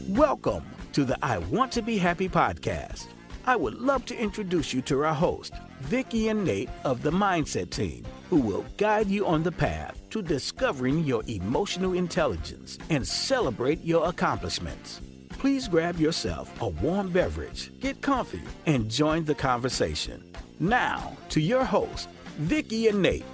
Welcome to the I Want to Be Happy podcast. I would love to introduce you to our host, Vikki and Nate of the Mindset Team, who will guide you on the path to discovering your emotional intelligence and celebrate your accomplishments. Please grab yourself a warm beverage, get comfy, and join the conversation. Now, to your host, Vikki and Nate.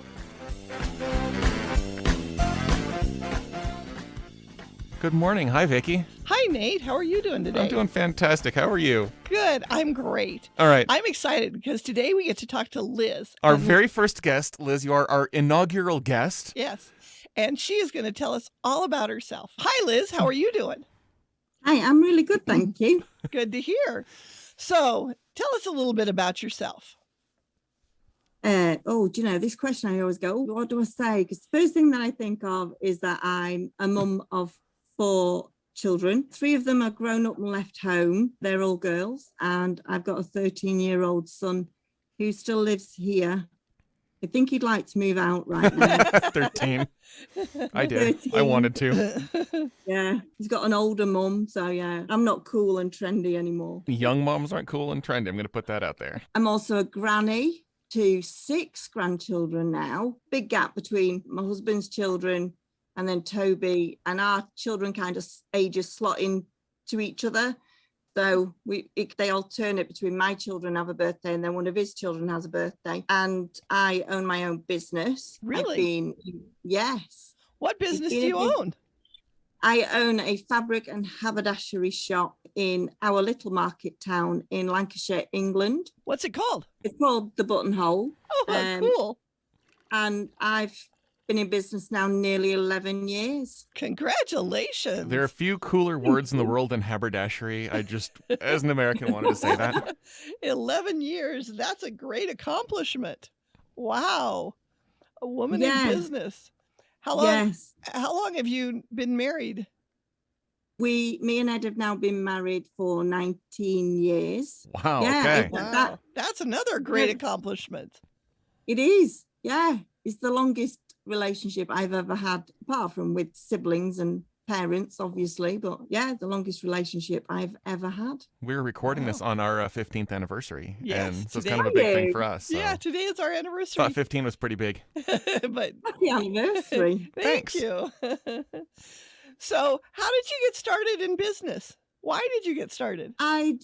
Good morning. Hi, Vikki. Hi, Nate. How are you doing today? I'm doing fantastic. How are you? Good. I'm great. All right. I'm excited because today we get to talk to Liz. Our very first guest, Liz, you are our inaugural guest. Yes. And she is going to tell us all about herself. Hi, Liz. How are you doing? Hi, I'm really good, thank you. Good to hear. So tell us a little bit about yourself. Do you know, this question I always go, what do I say? Because the first thing that I think of is that I'm a mum of 4 children. 3 of them are grown up and left home. They're all girls. And I've got a 13-year-old son who still lives here. I think he'd like to move out right now. 13. I did. 13. I wanted to. Yeah. He's got an older mum. So, yeah, I'm not cool and trendy anymore. Young moms aren't cool and trendy. I'm going to put that out there. I'm also a granny to 6 grandchildren now. Big gap between my husband's children and then Toby, and our children kind of ages slot in to each other. So they alternate between my children have a birthday and then one of his children has a birthday. And I own my own business. Really? Yes. What business do you own? I own a fabric and haberdashery shop in our little market town in Lancaster, England. What's it called? It's called the Buttonhole. Oh, cool. And I've been in business now nearly 11 years. Congratulations. There are a few cooler words in the world than haberdashery. I just, as an American, wanted to say that. 11 years. That's a great accomplishment. Wow. A woman in business. How long have you been married? Me and Ed have now been married for 19 years. Wow. Yeah, okay. Wow. That's another great accomplishment. It is. Yeah. It's the longest relationship I've ever had, apart from with siblings and parents, obviously. But yeah, the longest relationship I've ever had. We're recording this on our 15th anniversary. Yes, and so it's kind of a big thing for us. So. Yeah, today is our anniversary. Thought 15 was pretty big. But happy anniversary. Thank you. So how did you get started in business? Why did you get started? I'd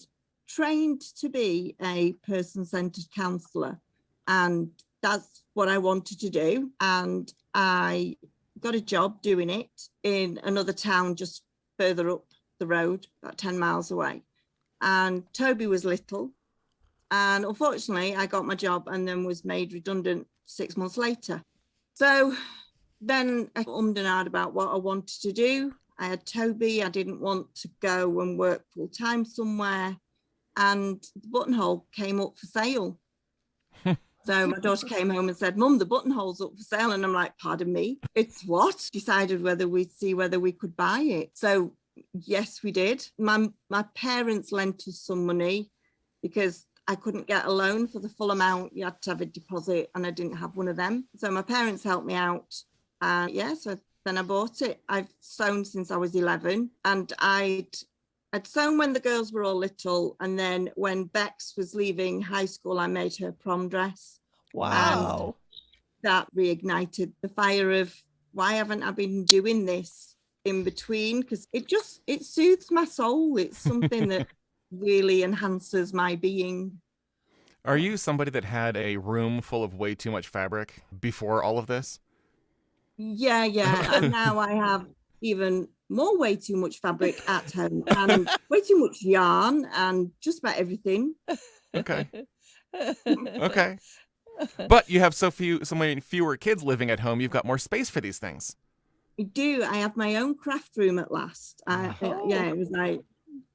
trained to be a person-centered counselor, and that's what I wanted to do. And I got a job doing it in another town just further up the road, about 10 miles away. And Toby was little. And unfortunately, I got my job and then was made redundant 6 months later. So then I ummed and ahed about what I wanted to do. I had Toby. I didn't want to go and work full time somewhere. And the Buttonhole came up for sale. So my daughter came home and said, Mum, the Buttonhole's up for sale. And I'm like, pardon me, it's what? Decided whether we could buy it. So yes, we did. My parents lent us some money because I couldn't get a loan for the full amount. You had to have a deposit and I didn't have one of them. So my parents helped me out. So then I bought it. I've sewn since I was 11, and I'd sewn when the girls were all little, and then when Bex was leaving high school, I made her prom dress. Wow. And that reignited the fire of why haven't I been doing this in between? Because it soothes my soul. It's something that really enhances my being. Are you somebody that had a room full of way too much fabric before all of this? Yeah. And now I have even more way too much fabric at home and way too much yarn and just about everything. Okay. But you have so many fewer kids living at home, you've got more space for these things. I do. I have my own craft room at last. It was like,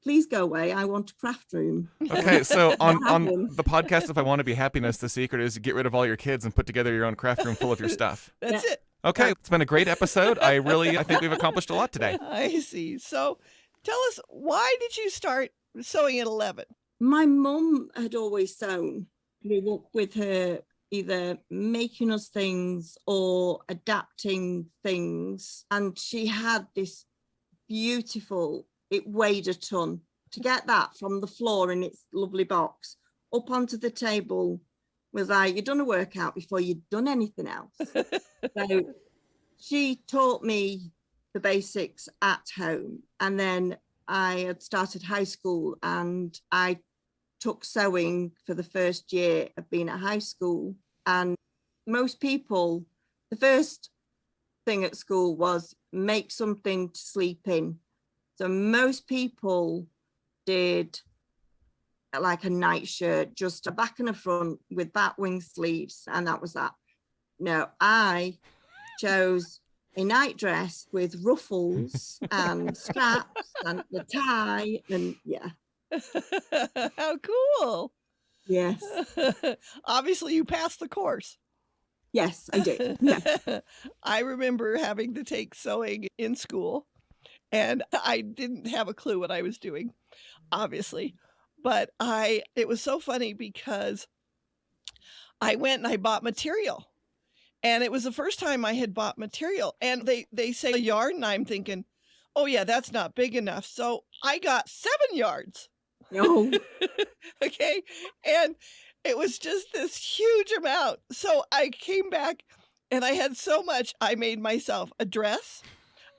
please go away. I want a craft room. Okay, so on the podcast, If I Want to Be Happiness, the secret is to get rid of all your kids and put together your own craft room full of your stuff. That's it. Okay, it's been a great episode. I think we've accomplished a lot today. I see. So tell us, why did you start sewing at 11? My mum had always sewn. We grew up with her either making us things or adapting things. And she had this beautiful. It weighed a ton. To get that from the floor in its lovely box up onto the table was like, you'd done a workout before you'd done anything else. So she taught me the basics at home. And then I had started high school and I took sewing for the first year of being at high school. And most people, the first thing at school was make something to sleep in. So most people did like a nightshirt, just a back and a front with bat wing sleeves, and that was that. No, I chose a night dress with ruffles and straps and the tie, and yeah. How cool. Yes. Obviously you passed the course. Yes, I did. Yeah. I remember having to take sewing in school, and I didn't have a clue what I was doing, obviously. But it was so funny because I went and I bought material, and it was the first time I had bought material, and they say a yard, and I'm thinking, oh yeah, that's not big enough. So I got 7 yards. No. Okay. And it was just this huge amount. So I came back and I had so much. I made myself a dress.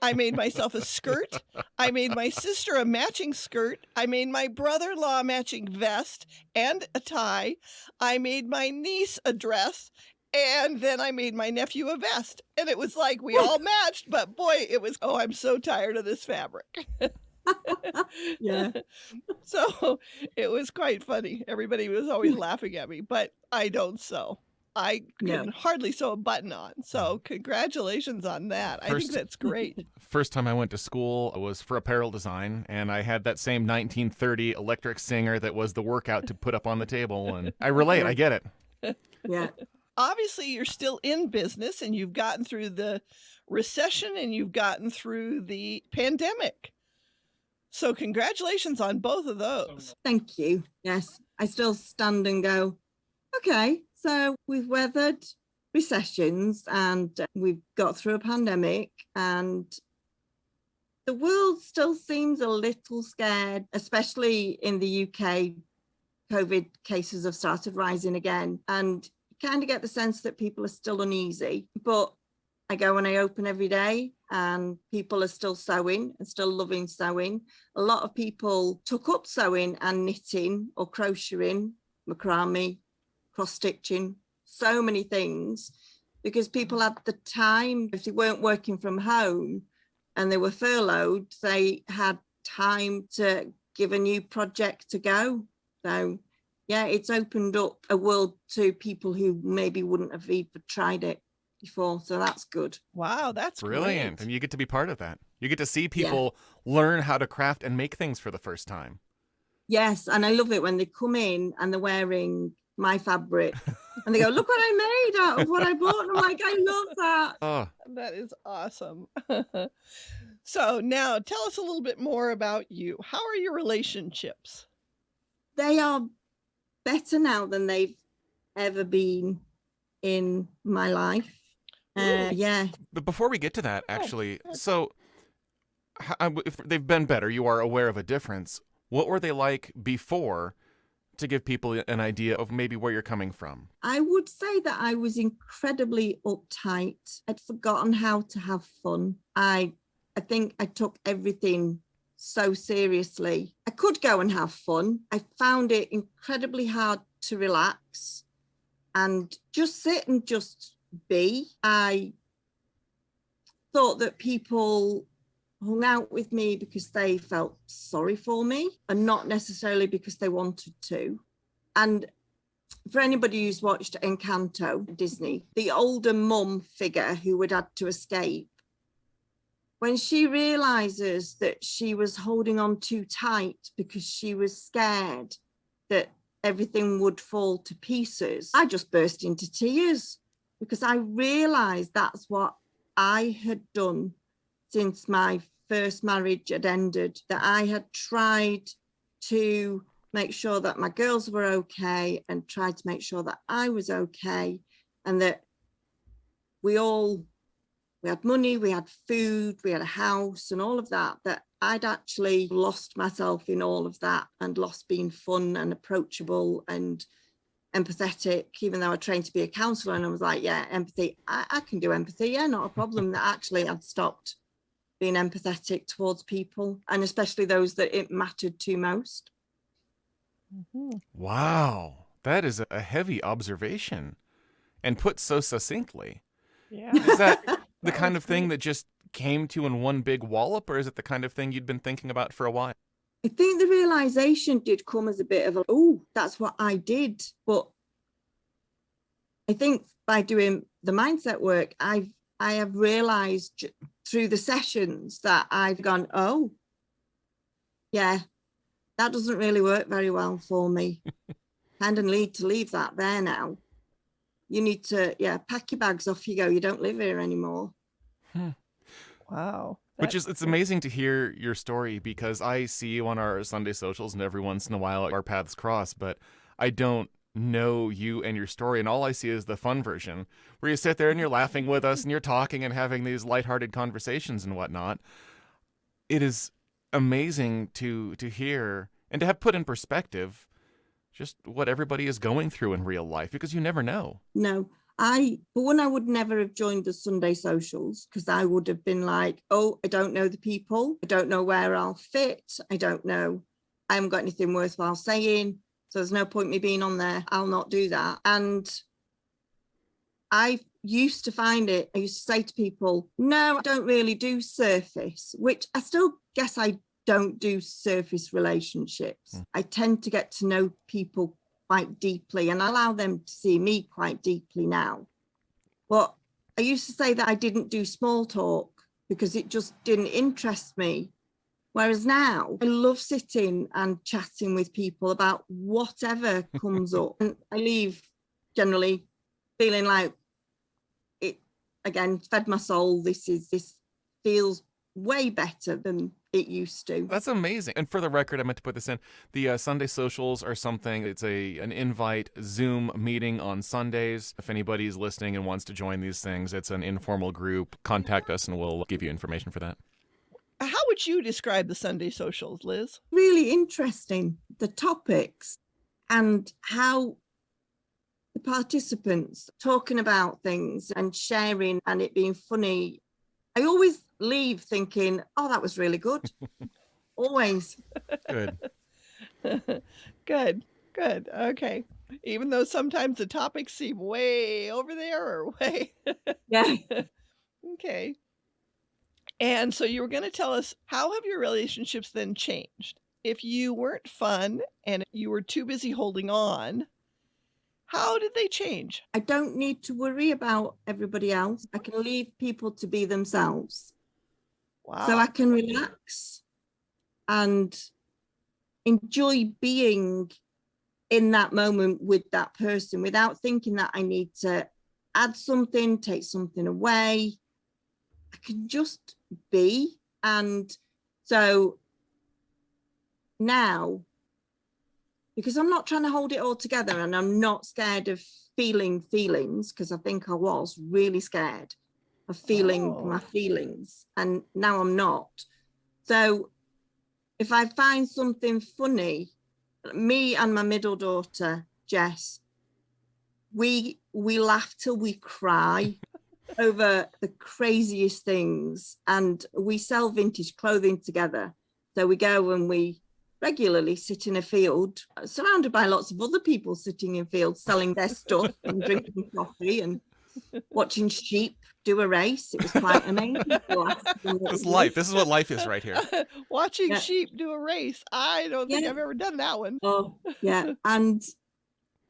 I made myself a skirt. I made my sister a matching skirt. I made my brother-in-law a matching vest and a tie. I made my niece a dress. And then I made my nephew a vest. And it was like we all matched. But boy, it was, oh, I'm so tired of this fabric. Yeah. So it was quite funny. Everybody was always laughing at me. But I don't sew. I can hardly sew a button on. So congratulations on that. I think that's great. First time I went to school was for apparel design, and I had that same 1930 electric singer that was the workout to put up on the table. And I relate. I get it. Yeah. Obviously, you're still in business, and you've gotten through the recession, and you've gotten through the pandemic. So congratulations on both of those. Thank you. Yes, I still stand and go, okay, so we've weathered recessions and we've got through a pandemic, and the world still seems a little scared, especially in the UK. COVID cases have started rising again, and you kind of get the sense that people are still uneasy. But I go and I open every day and people are still sewing and still loving sewing. A lot of people took up sewing and knitting or crocheting, macrame, cross-stitching, so many things, because people had the time. If they weren't working from home and they were furloughed, they had time to give a new project a go. So yeah, it's opened up a world to people who maybe wouldn't have even tried it before. So that's good. Wow, that's brilliant. Great. And you get to be part of that. You get to see people learn how to craft and make things for the first time. Yes, and I love it when they come in and they're wearing my fabric and they go, look what I made out of what I bought. And I'm like, I love that. Oh. That is awesome. So now tell us a little bit more about you. How are your relationships? They are better now than they've ever been in my life. Yeah. But before we get to that, actually, so if they've been better, you are aware of a difference. What were they like before, to give people an idea of maybe where you're coming from? I would say that I was incredibly uptight. I'd forgotten how to have fun. I think I took everything so seriously. I could go and have fun. I found it incredibly hard to relax and just sit and just be. I thought that people hung out with me because they felt sorry for me and not necessarily because they wanted to. And for anybody who's watched Encanto, Disney, the older mum figure who had had to escape, when she realizes that she was holding on too tight because she was scared that everything would fall to pieces, I just burst into tears because I realized that's what I had done since my first marriage had ended, that I had tried to make sure that my girls were okay and tried to make sure that I was okay and that we all we had money, we had food, we had a house and all of that, that I'd actually lost myself in all of that and lost being fun and approachable and empathetic, even though I trained to be a counsellor. And I was like, yeah, empathy, I can do empathy. Yeah, not a problem. That actually I'd stopped being empathetic towards people, and especially those that it mattered to most. Mhm. Wow. That is a heavy observation and put so succinctly. Yeah. Is that the That kind was of thing great. that just came to in one big wallop, or is it the kind of thing you'd been thinking about for a while? I think the realization did come as a bit of a, oh, that's what I did. But I think by doing the mindset work, I have realized through the sessions that I've gone, oh, yeah, that doesn't really work very well for me. Kind of need to leave that there now. You need to, pack your bags, off you go. You don't live here anymore. Wow. It's amazing to hear your story, because I see you on our Sunday socials and every once in a while our paths cross, but I don't know you and your story, and all I see is the fun version where you sit there and you're laughing with us and you're talking and having these lighthearted conversations and whatnot. It is amazing to hear and to have put in perspective just what everybody is going through in real life, because you never know. No, for one, I would never have joined the Sunday socials, because I would have been like, oh, I don't know the people. I don't know where I'll fit. I don't know. I haven't got anything worthwhile saying. So there's no point me being on there. I'll not do that. And I used to find it, I used to say to people, no, I don't really do surface, which I still guess I don't do surface relationships. I tend to get to know people quite deeply and allow them to see me quite deeply now. But I used to say that I didn't do small talk because it just didn't interest me. Whereas now I love sitting and chatting with people about whatever comes up. And I leave generally feeling like it, again, fed my soul. This feels way better than it used to. That's amazing. And for the record, I meant to put this in. The Sunday socials are something, it's an invite Zoom meeting on Sundays. If anybody's listening and wants to join these things, it's an informal group. Contact us and we'll give you information for that. How would you describe the Sunday socials, Liz? Really interesting, the topics and how the participants talking about things and sharing and it being funny. I always leave thinking, oh, that was really good. Always. Good. Good. Okay. Even though sometimes the topics seem way over there or way. Yeah. Okay. And so you were going to tell us, how have your relationships then changed? If you weren't fun and you were too busy holding on, how did they change? I don't need to worry about everybody else. I can leave people to be themselves. Wow. So I can relax and enjoy being in that moment with that person without thinking that I need to add something, take something away. I can just be. And so now, because I'm not trying to hold it all together and I'm not scared of feeling feelings, because I think I was really scared of feeling my feelings, and now I'm not. So if I find something funny, me and my middle daughter, Jess, we laugh till we cry over the craziest things, and we sell vintage clothing together. So we go and we regularly sit in a field surrounded by lots of other people sitting in fields selling their stuff and drinking coffee and watching sheep do a race. It was quite amazing. This is life. This is what life is right here. Watching sheep do a race. I don't think I've ever done that one. Oh, yeah. And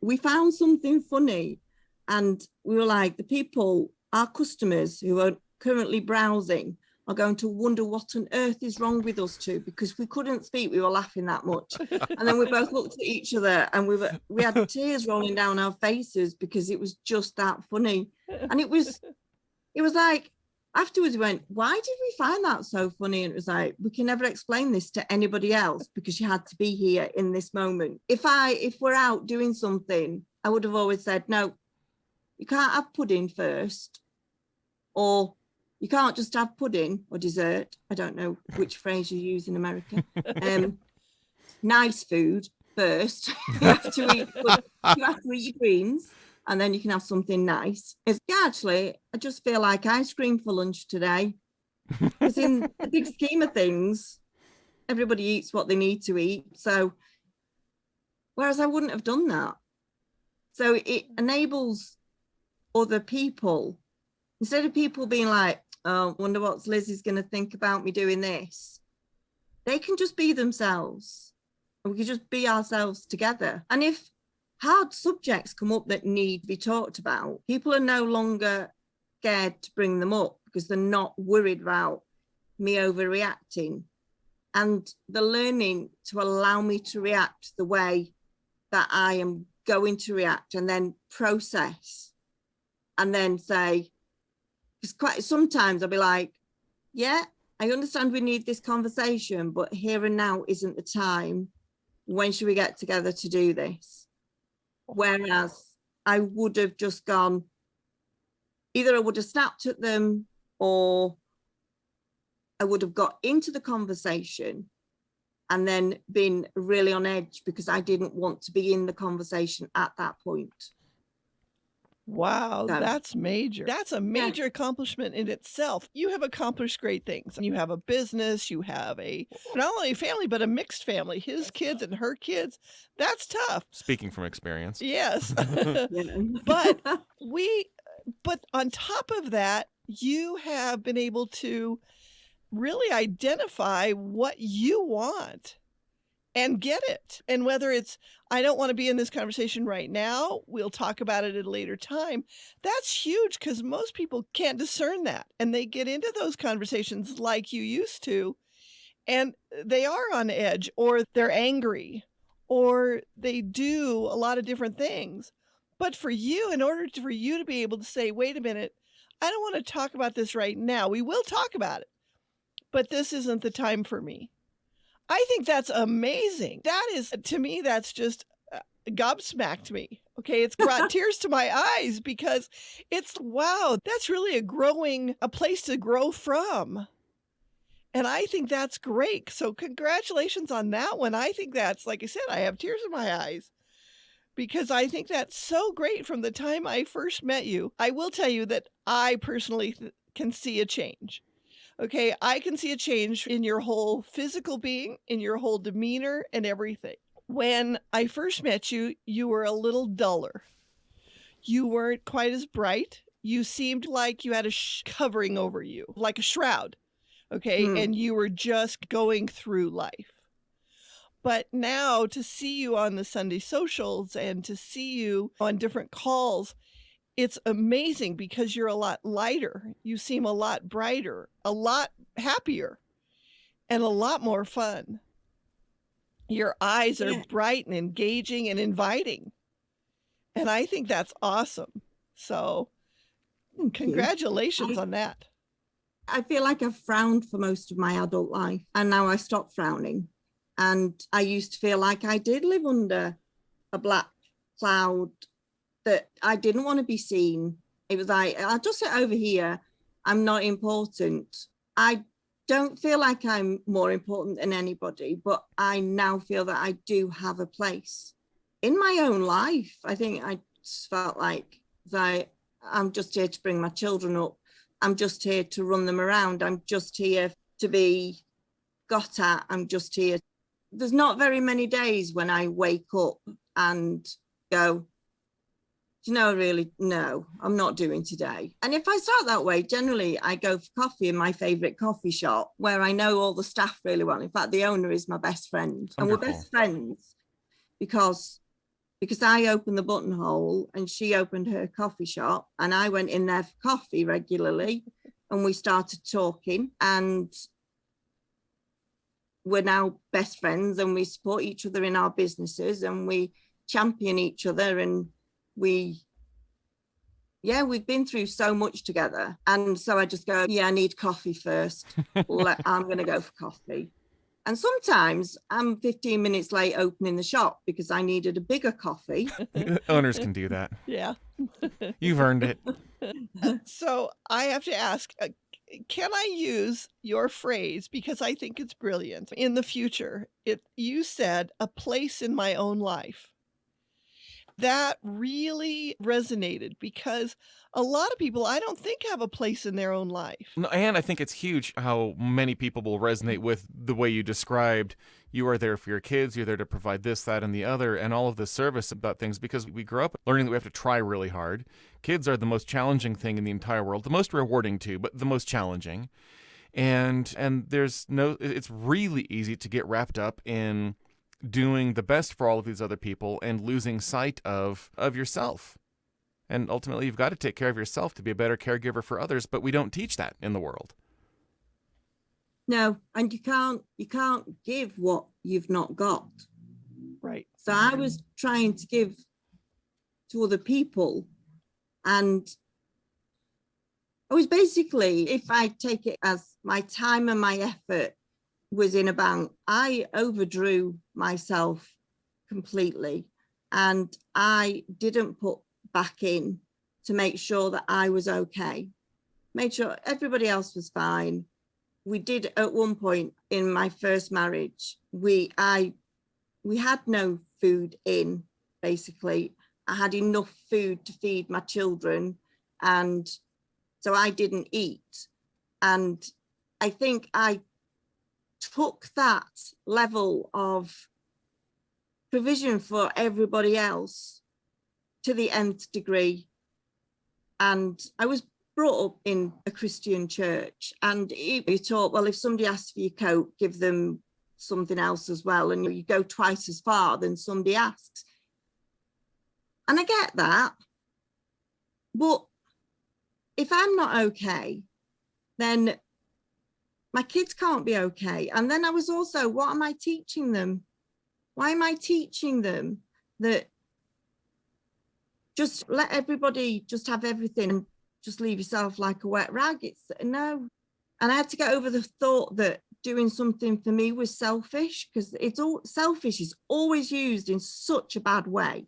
we found something funny, and we were like, the people, our customers who are currently browsing are going to wonder what on earth is wrong with us two, because we couldn't speak. We were laughing that much. And then we both looked at each other and we had tears rolling down our faces because it was just that funny. And it was like, afterwards we went, why did we find that so funny? And it was like, we can never explain this to anybody else because you had to be here in this moment. If we're out doing something, I would have always said, no, you can't have pudding first, or You can't just have pudding or dessert. I don't know which phrase you use in America. Nice food first. You have to eat your greens, and then you can have something nice. Actually, I just feel like ice cream for lunch today. Because in the big scheme of things, everybody eats what they need to eat. So, whereas I wouldn't have done that. So it enables other people, instead of people being like, oh, wonder what Lizzie's going to think about me doing this. They can just be themselves. And we can just be ourselves together. And if hard subjects come up that need to be talked about, people are no longer scared to bring them up because they're not worried about me overreacting. And they're learning to allow me to react the way that I am going to react, and then process, and then say, because sometimes I'll be like, yeah, I understand we need this conversation, but here and now isn't the time. When should we get together to do this? Whereas I would have just gone, either I would have snapped at them, or I would have got into the conversation and then been really on edge because I didn't want to be in the conversation at that point. Wow, that's major. That's a major accomplishment in itself. You have accomplished great things. You have a business, you have not only a family, but a mixed family, his kids and her kids. That's tough. Speaking from experience. Yes. But on top of that, you have been able to really identify what you want and get it. And whether it's, I don't want to be in this conversation right now, we'll talk about it at a later time. That's huge, because most people can't discern that. And they get into those conversations like you used to, and they are on edge, or they're angry, or they do a lot of different things. But for you, in order for you to be able to say, wait a minute, I don't want to talk about this right now. We will talk about it, but this isn't the time for me. I think that's amazing. That is, to me, that's just gobsmacked me. Okay, it's brought tears to my eyes, because it's, wow, that's really a place to grow from. And I think that's great. So congratulations on that one. I think that's, like I said, I have tears in my eyes, because I think that's so great. From the time I first met you, I will tell you that I personally can see a change. Okay, I can see a change in your whole physical being, in your whole demeanor and everything. When I first met you, you were a little duller. You weren't quite as bright. You seemed like you had a covering over you, like a shroud. Okay, and you were just going through life. But now to see you on the Sunday socials and to see you on different calls, it's amazing, because you're a lot lighter. You seem a lot brighter, a lot happier, and a lot more fun. Your eyes are bright and engaging and inviting. And I think that's awesome. So congratulations on that. I feel like I've frowned for most of my adult life, and now I stopped frowning. And I used to feel like I did live under a black cloud, that I didn't want to be seen. It was like, I'll just sit over here. I'm not important. I don't feel like I'm more important than anybody, but I now feel that I do have a place in my own life. I think I just felt like I'm just here to bring my children up. I'm just here to run them around. I'm just here to be got at. I'm just here. There's not very many days when I wake up and go, really, no, I'm not doing today. And if I start that way, generally I go for coffee in my favorite coffee shop, where I know all the staff really well. In fact, the owner is my best friend. Wonderful. And we're best friends because I opened the Buttonhole and she opened her coffee shop, and I went in there for coffee regularly, and we started talking, and we're now best friends, and we support each other in our businesses, and we champion each other, and we've been through so much together. And so I just go, I need coffee first. I'm going to go for coffee. And sometimes I'm 15 minutes late opening the shop because I needed a bigger coffee. Owners can do that. Yeah. You've earned it. So I have to ask, can I use your phrase, because I think it's brilliant, in the future? You said, "A place in my own life." That really resonated because a lot of people, I don't think, have a place in their own life. No, and I think it's huge how many people will resonate with the way you described. You are there for your kids. You're there to provide this, that, and the other, and all of the service about things, because we grew up learning that we have to try really hard. Kids are the most challenging thing in the entire world, the most rewarding too, but the most challenging. And it's really easy to get wrapped up in doing the best for all of these other people and losing sight of yourself. And ultimately, you've got to take care of yourself to be a better caregiver for others, but we don't teach that in the world. No, and you can't give what you've not got. Right. So I was trying to give to other people, and I was basically, if I take it as my time and my effort was in a bank, I overdrew myself completely, and I didn't put back in to make sure that I was okay, made sure everybody else was fine. We did at one point in my first marriage, we had no food in, basically. I had enough food to feed my children, and so I didn't eat. And I think I took that level of provision for everybody else to the nth degree. And I was brought up in a Christian church, and you taught, well, if somebody asks for your coat, give them something else as well, and you go twice as far than somebody asks. And I get that, but if I'm not okay, then my kids can't be okay. And then I was also, what am I teaching them? Why am I teaching them that just let everybody just have everything and just leave yourself like a wet rag? It's no. And I had to get over the thought that doing something for me was selfish, because selfish is always used in such a bad way.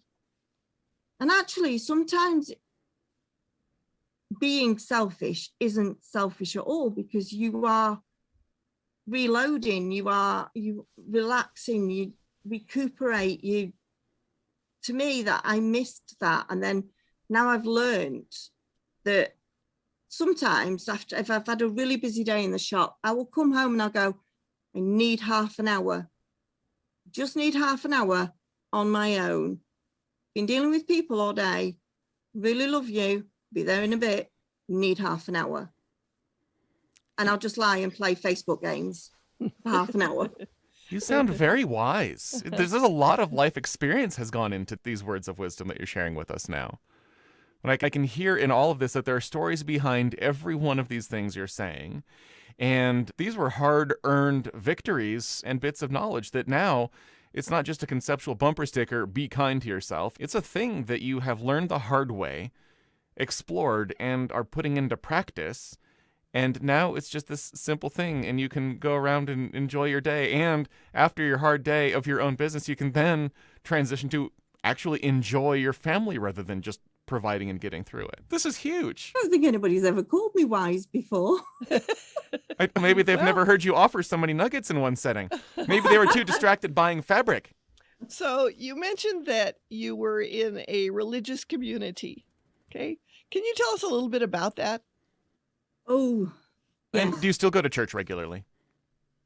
And actually, sometimes being selfish isn't selfish at all, because you are reloading, you relaxing, you recuperate. To me, that I missed that. And then now I've learned that sometimes if I've had a really busy day in the shop, I will come home and I'll go, I need half an hour, just need half an hour on my own. Been dealing with people all day, really love you, be there in a bit, need half an hour. And I'll just lie and play Facebook games for half an hour. You sound very wise. There's a lot of life experience has gone into these words of wisdom that you're sharing with us now. But I can hear in all of this that there are stories behind every one of these things you're saying. And these were hard-earned victories and bits of knowledge that now it's not just a conceptual bumper sticker, be kind to yourself. It's a thing that you have learned the hard way, explored, and are putting into practice. And now it's just this simple thing, and you can go around and enjoy your day. And after your hard day of your own business, you can then transition to actually enjoy your family rather than just providing and getting through it. This is huge. I don't think anybody's ever called me wise before. Maybe they've never heard you offer so many nuggets in one setting. Maybe they were too distracted buying fabric. So you mentioned that you were in a religious community. Okay. Can you tell us a little bit about that? Oh, yeah. And do you still go to church regularly?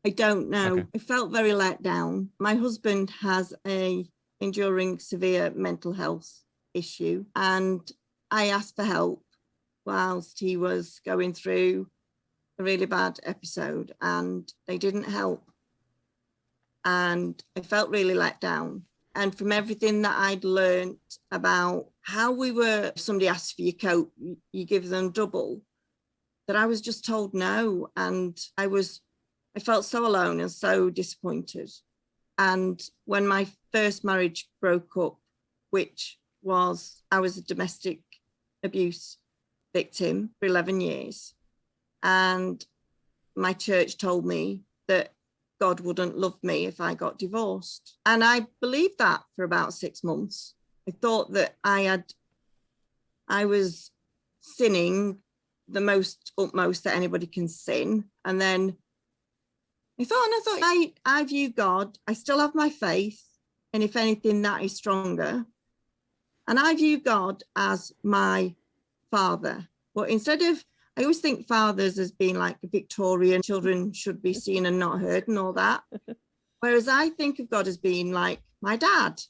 I don't know. Okay. I felt very let down. My husband has a enduring severe mental health issue, and I asked for help whilst he was going through a really bad episode, and they didn't help. And I felt really let down. And from everything that I'd learned about how if somebody asks for your coat, you give them double, that I was just told no. And I felt so alone and so disappointed. And when my first marriage broke up, I was a domestic abuse victim for 11 years. And my church told me that God wouldn't love me if I got divorced. And I believed that for about 6 months. I thought that I was sinning the most utmost that anybody can sin. And then I view God, I still have my faith, and if anything, that is stronger. And I view God as my father. But instead of, I always think fathers as being like Victorian, children should be seen and not heard and all that. Whereas I think of God as being like my dad.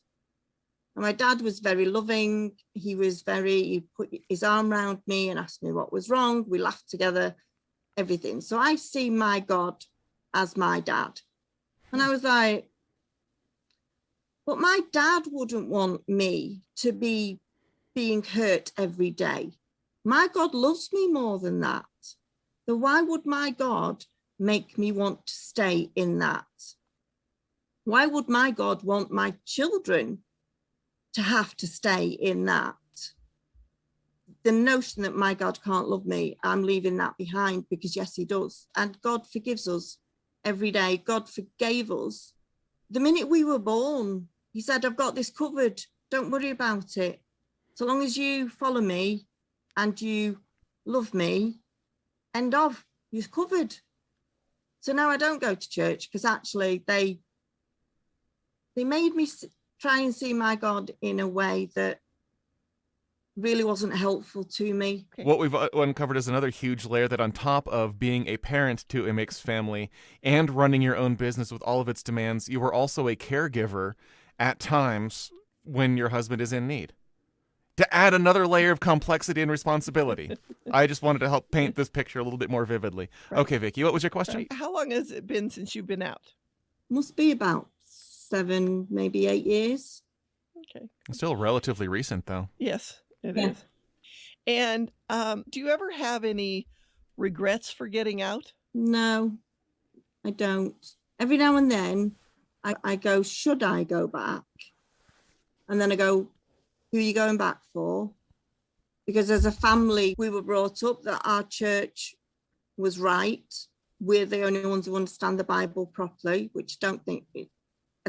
And my dad was very loving. He put his arm around me and asked me what was wrong. We laughed together, everything. So I see my God as my dad. And I was like, but my dad wouldn't want me to be being hurt every day. My God loves me more than that. So why would my God make me want to stay in that? Why would my God want my children to have to stay in that? The notion that my God can't love me, I'm leaving that behind, because yes, he does. And God forgives us every day. God forgave us. The minute we were born, he said, I've got this covered. Don't worry about it. So long as you follow me and you love me, end of, you're covered. So now I don't go to church, because actually they made me try and see my God in a way that really wasn't helpful to me. What we've uncovered is another huge layer, that on top of being a parent to a mixed family and running your own business with all of its demands, you were also a caregiver at times when your husband is in need. To add another layer of complexity and responsibility. I just wanted to help paint this picture a little bit more vividly. Right. Okay, Vikki, what was your question? Right. How long has it been since you've been out? Must be about 7, maybe 8 years. Okay. Still relatively recent, though. Yes, it is. And do you ever have any regrets for getting out? No, I don't. Every now and then I go, should I go back? And then I go, who are you going back for? Because as a family, we were brought up that our church was right. We're the only ones who understand the Bible properly, which I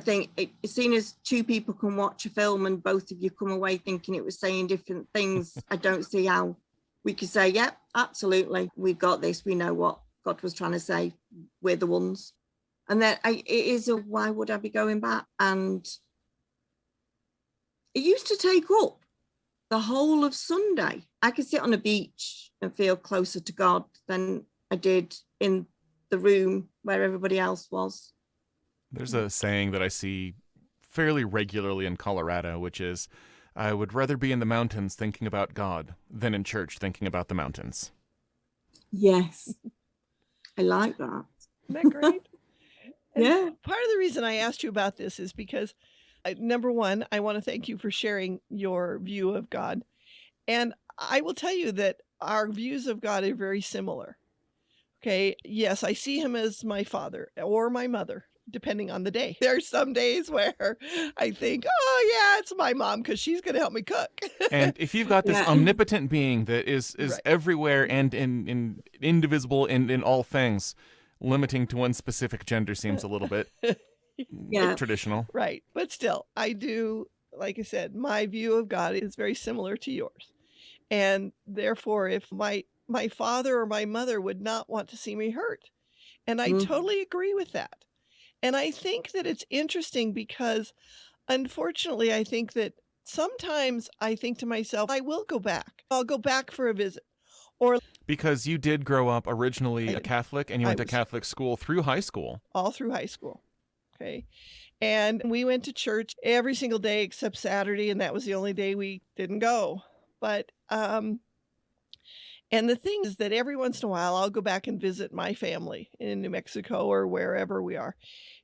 think it's seen as two people can watch a film and both of you come away thinking it was saying different things. I don't see how we could say, yep, absolutely, we've got this. We know what God was trying to say. We're the ones. And then it is a, why would I be going back? And it used to take up the whole of Sunday. I could sit on a beach and feel closer to God than I did in the room where everybody else was. There's a saying that I see fairly regularly in Colorado, which is, I would rather be in the mountains thinking about God than in church thinking about the mountains. Yes. I like that. Isn't that great? And Yeah. part of the reason I asked you about this is because, number one, I want to thank you for sharing your view of God. And I will tell you that our views of God are very similar. Okay. Yes, I see him as my father or my mother, depending on the day. There's some days where I think, oh, yeah, it's my mom because she's going to help me cook. And if you've got this Yeah. omnipotent being that is Right. everywhere and in indivisible and in all things, limiting to one specific gender seems a little bit Yeah. traditional. Right. But still, I do, like I said, my view of God is very similar to yours. And therefore, if my father or my mother would not want to see me hurt. And I Mhm. totally agree with that. And I think that it's interesting because, unfortunately, I think that sometimes I think to myself, I will go back. I'll go back for a visit. Or Because you did grow up originally I a did. Catholic, and you I went to was- Catholic school through high school. all through high school. Okay. And we went to church every single day except Saturday, and that was the only day we didn't go. But and the thing is that every once in a while I'll go back and visit my family in New Mexico or wherever we are.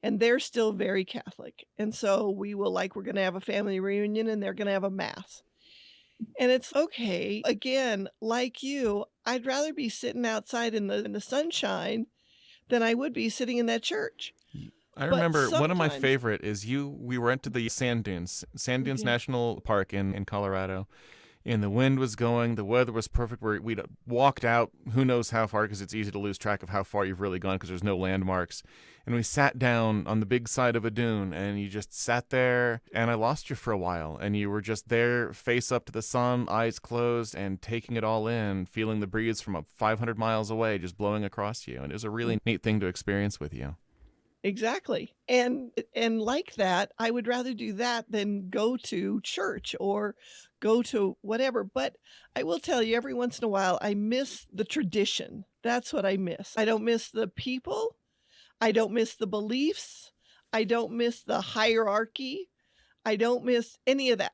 And they're still very Catholic. And so we will, like, we're going to have a family reunion and they're going to have a mass. And it's okay. Again, like you, I'd rather be sitting outside in the sunshine than I would be sitting in that church. I But remember one of my sometimes- favorite is we went to the Sand Dunes Yeah. National Park in Colorado. and the wind was going, the weather was perfect. We'd walked out who knows how far, because it's easy to lose track of how far you've really gone because there's no landmarks. And we sat down on the big side of a dune, and you just sat there, and I lost you for a while, and you were just there, face up to the sun, eyes closed, and taking it all in, feeling the breeze from 500 miles away just blowing across you. And it was a really neat thing to experience with you. Exactly. And like that, I would rather do that than go to church or go to whatever. But I will tell you, every once in a while, I miss the tradition. That's what I miss. I don't miss the people. I don't miss the beliefs. I don't miss the hierarchy. I don't miss any of that.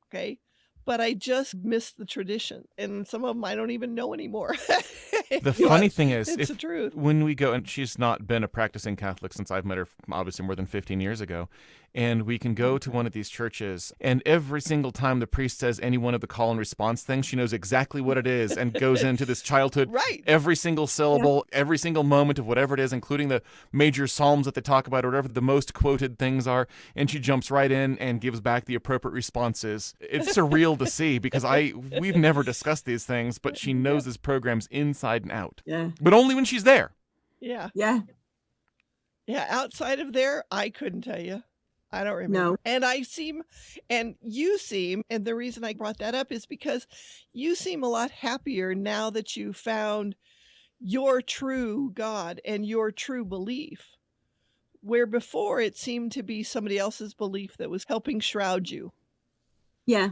Okay. But I just miss the tradition. And some of them I don't even know anymore. The funny thing is, it's the truth. When we go, and she's not been a practicing Catholic since I've met her, obviously more than 15 years ago, and we can go to one of these churches, and every single time the priest says any one of the call and response things, she knows exactly what it is and goes into this childhood, Right. every single syllable, every single moment of whatever it is, including the major psalms that they talk about, or whatever the most quoted things are, and she jumps right in and gives back the appropriate responses. It's surreal to see, because we've never discussed these things, but she knows this program's inside and out. Yeah. But only when she's there. Yeah. Yeah. Yeah. Outside of there, I couldn't tell you. I don't remember. No. And you seem, and the reason I brought that up is because you seem a lot happier now that you found your true God and your true belief, where before it seemed to be somebody else's belief that was helping shroud you. Yeah.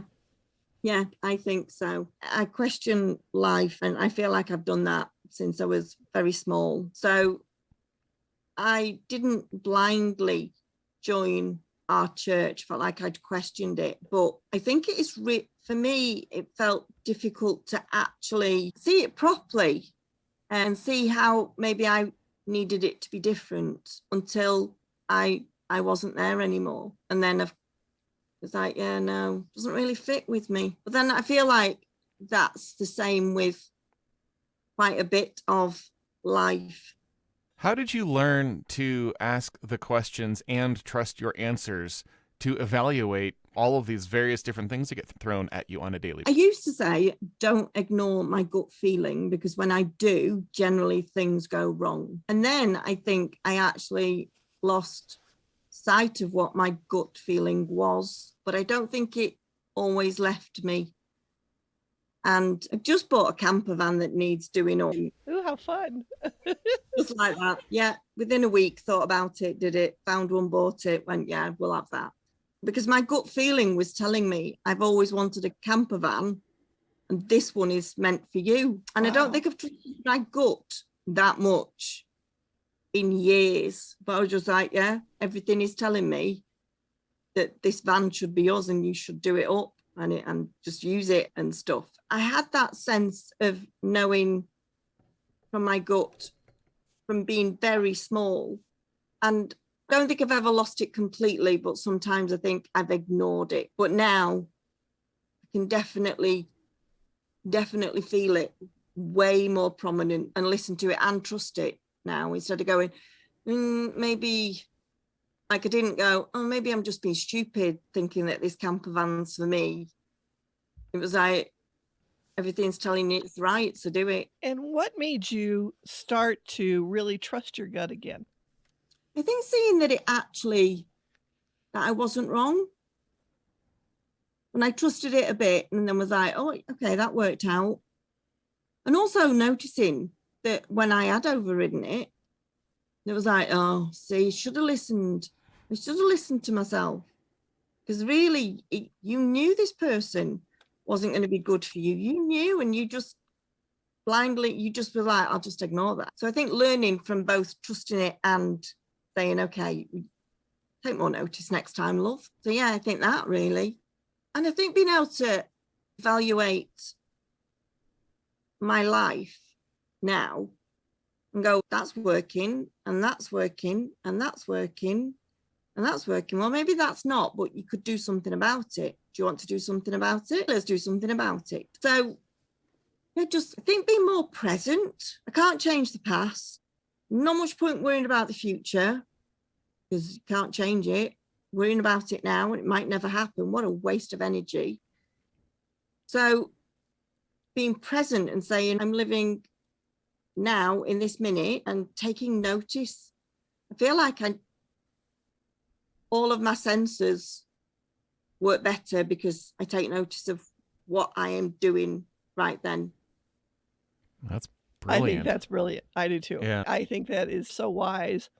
Yeah, I think so. I question life, and I feel like I've done that since I was very small. So I didn't blindly join our church, felt like I'd questioned it. But I think it is, for me, it felt difficult to actually see it properly and see how maybe I needed it to be different until I wasn't there anymore. And then it's like, yeah, no, doesn't really fit with me. But then I feel like that's the same with quite a bit of life. How did you learn to ask the questions and trust your answers to evaluate all of these various different things that get thrown at you on a daily I used to say, don't ignore my gut feeling, because when I do, generally things go wrong. And then I think I actually lost sight of what my gut feeling was, but I don't think it always left me. And I've just bought a camper van that needs doing up. Ooh, how fun. Just like that. Yeah. Within a week, thought about it, did it, found one, bought it, went, yeah, we'll have that. Because my gut feeling was telling me I've always wanted a camper van, and this one is meant for you. And I don't think I've trusted my gut that much in years. But I was just like, yeah, everything is telling me that this van should be yours and you should do it up and just use it and stuff. I had that sense of knowing from my gut from being very small, and I don't think I've ever lost it completely, but sometimes I think I've ignored it. But now I can definitely feel it way more prominent and listen to it and trust it now, instead of going, maybe, like I didn't go, oh, maybe I'm just being stupid thinking that this camper van's for me. It was like, everything's telling you it's right, so do it. And what made you start to really trust your gut again? I think seeing that that I wasn't wrong. And I trusted it a bit and then was like, oh, okay, that worked out. And also noticing that when I had overridden it, it was like, oh, see, I should have listened to myself. Because really, you knew this person wasn't going to be good for you. You knew, and you just blindly, you just were like, I'll just ignore that. So I think learning from both trusting it and saying, okay, take more notice next time, love. So yeah, I think that really. And I think being able to evaluate my life now and go, that's working, and that's working, and that's working, and that's working. Well, maybe that's not, but you could do something about it. Do you want to do something about it? Let's do something about it. So I think being more present. I can't change the past. Not much point worrying about the future because you can't change it. Worrying about it now, and it might never happen. What a waste of energy. So being present and saying, I'm living now in this minute and taking notice. I feel like all of my senses work better because I take notice of what I am doing right then. That's I brilliant. think that's brilliant. I do too. Yeah. I think that is so wise.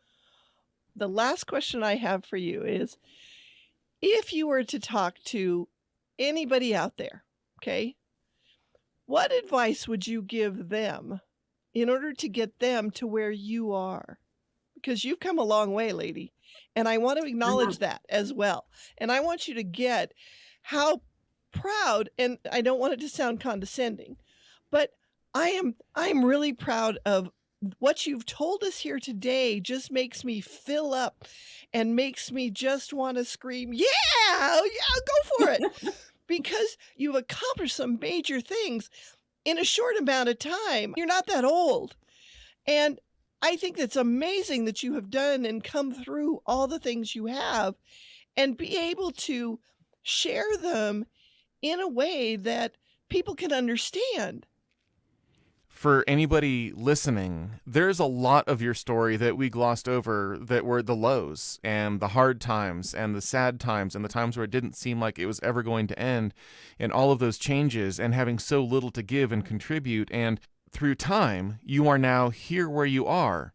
The last question I have for you is, if you were to talk to anybody out there, okay, what advice would you give them in order to get them to where you are? Because you've come a long way, lady. And I want to acknowledge that as well. And I want you to get how proud, and I don't want it to sound condescending, but I'm really proud of what you've told us here today. Just makes me fill up and makes me just want to scream, yeah, go for it. Because you've accomplished some major things in a short amount of time. You're not that old. And I think it's amazing that you have done and come through all the things you have and be able to share them in a way that people can understand. For anybody listening, there's a lot of your story that we glossed over that were the lows and the hard times and the sad times and the times where it didn't seem like it was ever going to end, and all of those changes and having so little to give and contribute. And through time, you are now here where you are.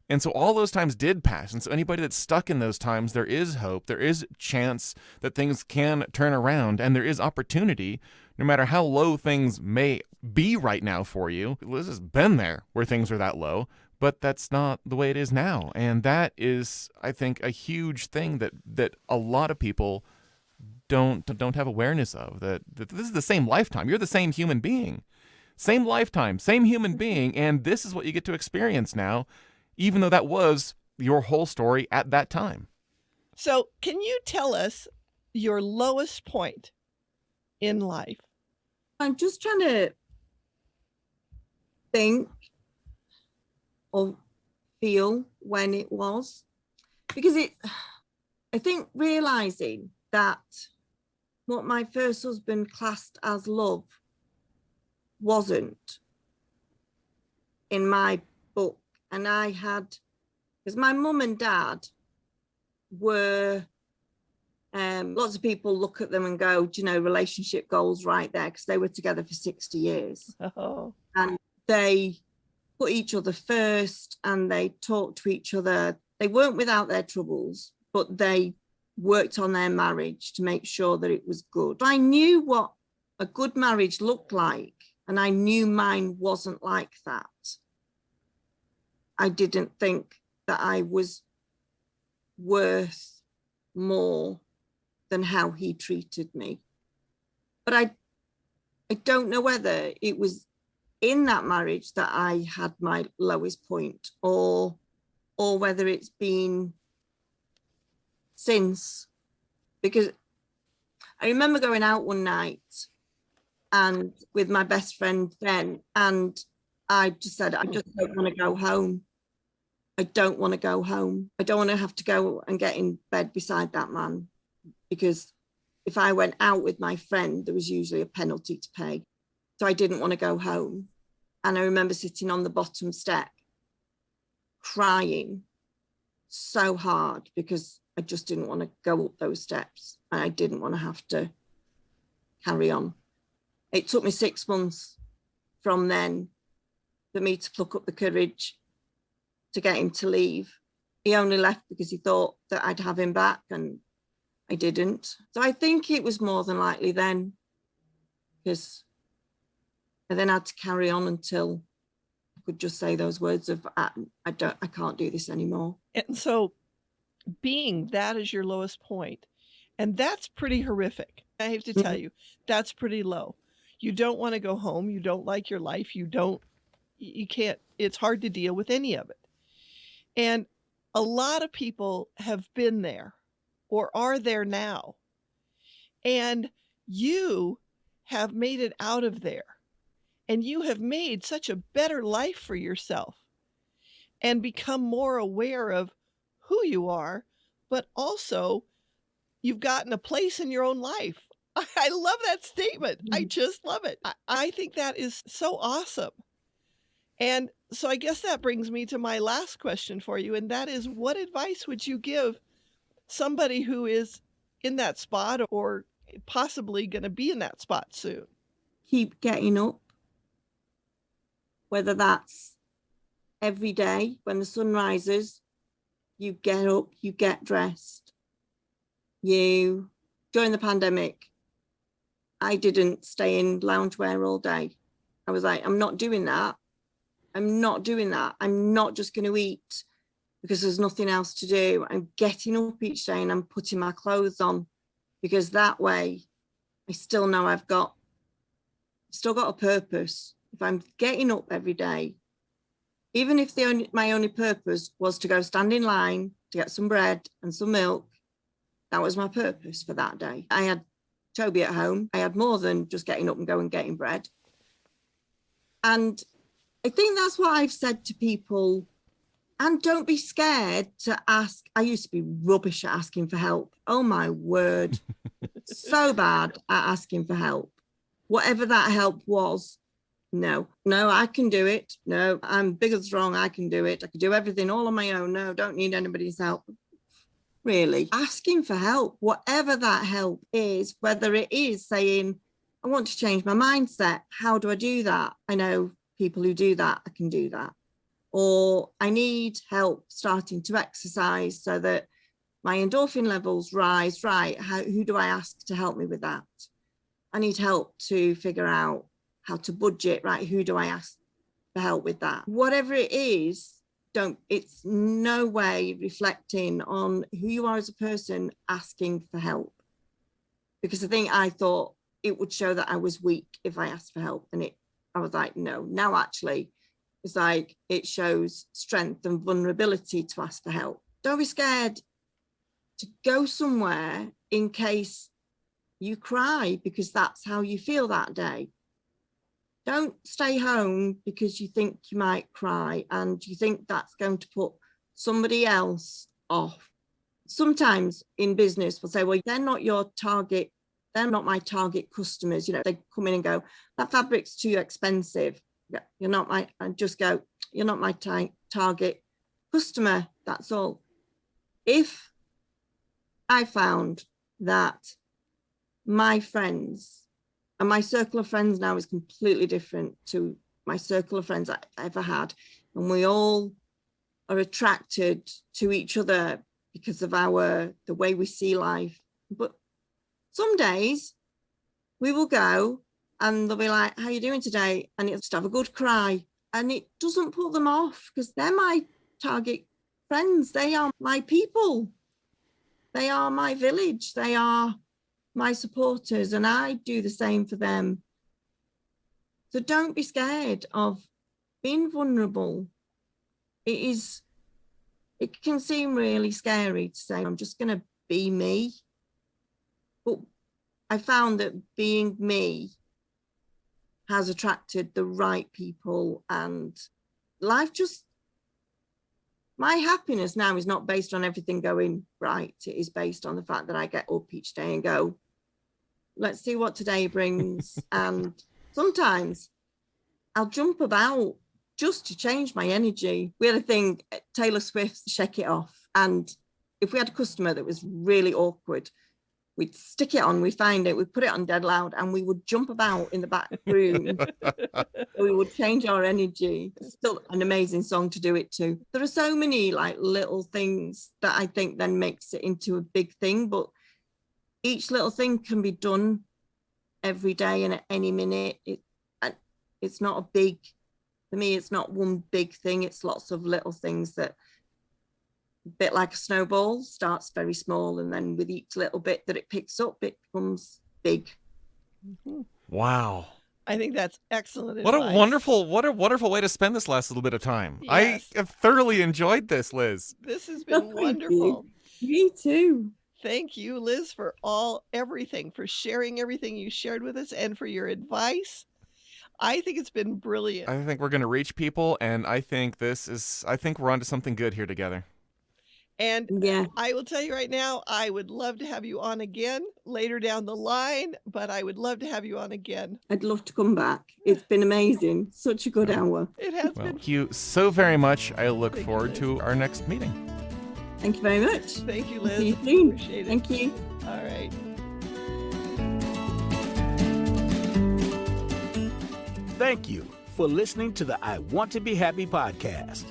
And so all those times did pass. And so anybody that's stuck in those times, there is hope. There is chance that things can turn around, and there is opportunity, no matter how low things may be right now for you. Liz has been there where things are that low, but that's not the way it is now. And that is, I think, a huge thing that a lot of people don't have awareness of, that this is the same lifetime. You're the same human being. Same lifetime, same human being, and this is what you get to experience now, even though that was your whole story at that time. So can you tell us your lowest point in life? I'm just trying to think or feel when it was, because I think realizing that what my first husband classed as love wasn't in my book. And I had, because my mum and dad were, lots of people look at them and go, do you know, relationship goals right there, because they were together for 60 years. Oh. And they put each other first and they talked to each other. They weren't without their troubles, but they worked on their marriage to make sure that it was good. I knew what a good marriage looked like, and I knew mine wasn't like that. I didn't think that I was worth more than how he treated me. But I don't know whether it was in that marriage that I had my lowest point, or whether it's been since. Because I remember going out one night and with my best friend then, and I just said, I just don't want to go home. I don't want to go home. I don't want to have to go and get in bed beside that man, because if I went out with my friend, there was usually a penalty to pay. So I didn't want to go home. And I remember sitting on the bottom step, crying so hard, because I just didn't want to go up those steps. And I didn't want to have to carry on. It took me 6 months from then for me to pluck up the courage to get him to leave. He only left because he thought that I'd have him back, and I didn't. So I think it was more than likely then, because I then had to carry on until I could just say those words of, I can't do this anymore. And so being that is your lowest point, and that's pretty horrific. I have to tell you, that's pretty low. You don't want to go home. You don't like your life. You can't, it's hard to deal with any of it. And a lot of people have been there or are there now. And you have made it out of there. And you have made such a better life for yourself and become more aware of who you are, but also you've gotten a place in your own life I love that statement. I just love it. I think that is so awesome. And so I guess that brings me to my last question for you, and that is, what advice would you give somebody who is in that spot or possibly going to be in that spot soon? Keep getting up, whether that's every day when the sun rises, you get up, you get dressed. During the pandemic, I didn't stay in loungewear all day. I was like, I'm not doing that. I'm not doing that. I'm not just going to eat because there's nothing else to do. I'm getting up each day and I'm putting my clothes on, because that way I still know I've still got a purpose. If I'm getting up every day, even if my only purpose was to go stand in line to get some bread and some milk, that was my purpose for that day. I had Toby at home. I had more than just getting up and going and getting bread. And I think that's what I've said to people. And don't be scared to ask. I used to be rubbish at asking for help. Oh my word. So bad at asking for help. Whatever that help was, no, I can do it. No, I'm big and strong. I can do it. I can do everything all on my own. No, don't need anybody's help. Really, asking for help, whatever that help is, whether it is saying, I want to change my mindset. How do I do that? I know people who do that. I can do that. Or I need help starting to exercise so that my endorphin levels rise. Right. Who do I ask to help me with that? I need help to figure out how to budget. Right. Who do I ask for help with that? Whatever it is, it's no way reflecting on who you are as a person asking for help. Because I thought it would show that I was weak if I asked for help. And I was like, no, now actually, it's like it shows strength and vulnerability to ask for help. Don't be scared to go somewhere in case you cry because that's how you feel that day. Don't stay home because you think you might cry and you think that's going to put somebody else off. Sometimes in business, we'll say, well, they're not your target. They're not my target customers. They come in and go, that fabric's too expensive. You're not you're not my target customer. That's all. If I found that my friends, and my circle of friends now is completely different to my circle of friends I ever had, and we all are attracted to each other because of the way we see life. But some days we will go and they'll be like, how are you doing today? And it's just have a good cry. And it doesn't put them off because they're my target friends. They are my people. They are my village. They are my supporters. And I do the same for them. So don't be scared of being vulnerable. It can seem really scary to say, I'm just going to be me. But I found that being me has attracted the right people, and my happiness now is not based on everything going right. It is based on the fact that I get up each day and go, let's see what today brings. And sometimes I'll jump about just to change my energy. We had a thing, Taylor Swift's Shake It Off. And if we had a customer that was really awkward, we'd stick it on, we'd find it, we'd put it on dead loud, and we would jump about in the back room. We would change our energy. It's still an amazing song to do it to. There are so many little things that I think then makes it into a big thing, but each little thing can be done every day and at any minute. It's not a big, for me, it's not one big thing. It's lots of little things that, a bit like a snowball, starts very small, and then with each little bit that it picks up, it becomes big. Mm-hmm. Wow. I think that's excellent What advice. a wonderful way to spend this last little bit of time. Yes. I have thoroughly enjoyed this, Liz. This has been wonderful. Me too. Thank you, Liz, for everything, for sharing everything you shared with us and for your advice. I think it's been brilliant. I think we're going to reach people, and I think we're onto something good here together. And Yeah, I will tell you right now, I would love to have you on again later down the line, but I would love to have you on again. I'd love to come back. It's been amazing. Such a good hour. It has Well, been. thank you so very much. I look Thank you, forward Liz. to our next meeting. Thank you very much. Thank you, See Liz. you soon. Appreciate it. Thank you. All right. Thank you for listening to the I Want to Be Happy podcast.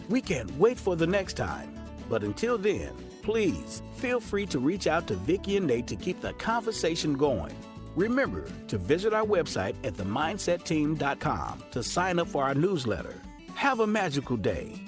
We can't wait for the next time. But until then, please feel free to reach out to Vikki and Nate to keep the conversation going. Remember to visit our website at themindsetteam.com to sign up for our newsletter. Have a magical day.